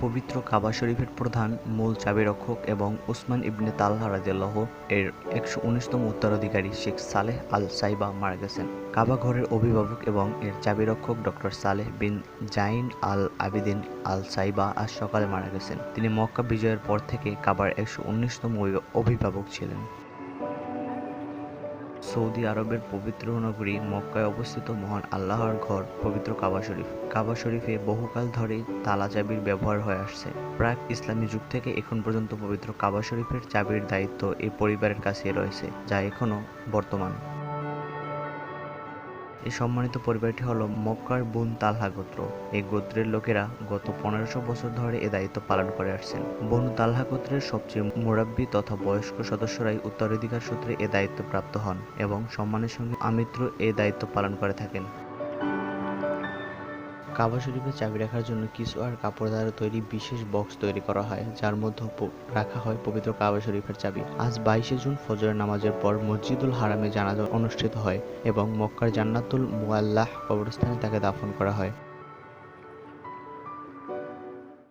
পবিত্র কাবা শরীফের প্রধান মূল চাবিরক্ষক এবং উসমান ইবনে তালহা রাদিয়াল্লাহু এর ১১৯তম উত্তরাধিকারী শেখ সালেহ আল সাইবা মারা গেছেন। কাবা ঘরের অভিভাবক এবং এর চাবিরক্ষক ডক্টর সালেহ বিন জাইন আল আবিদিন আল সাইবা আজ সকালে মারা গেছেন। তিনি মক্কা বিজয়ের পর থেকে কাবার ১১৯তম অভিভাবক ছিলেন। সৌদি আরবের পবিত্র নগরী মক্কায় অবস্থিত মহান আল্লাহর ঘর পবিত্র কাবা শরীফ। কাবা শরীফে বহুকাল ধরেই তালা চাবির ব্যবহার হয়ে আসছে। প্রাক ইসলামী যুগ থেকে এখন পর্যন্ত পবিত্র কাবা শরীফের চাবির দায়িত্ব এই পরিবারের কাছেই রয়েছে, যা এখনও বর্তমান। এই সম্মানিত পরিবারটি হল মক্কার বুন তালহা গোত্র। এই গোত্রের লোকেরা গত ১৫০০ বছর ধরে এ দায়িত্ব পালন করে আসছেন। বনু তালহা গোত্রের সবচেয়ে মুরাব্বি তথা বয়স্ক সদস্যরাই উত্তরাধিকার সূত্রে এ দায়িত্ব প্রাপ্ত হন এবং সম্মানের সঙ্গে আমৃত্যু এ দায়িত্ব পালন করে থাকেন। কাবা শরীফে চাবি রাখার জন্য কিছু আর কাপড় দ্বারা তৈরি বিশেষ বক্স তৈরি করা হয়, যার মধ্যে রাখা হয় পবিত্র কাবা শরীফের চাবি। আজ ২২শে জুন ফজরের নামাজের পর মসজিদুল হারামে জানাজা অনুষ্ঠিত হয় এবং মক্কার জান্নাতুল মুআল্লাহ কবরস্থানে তাকে দাফন করা হয়।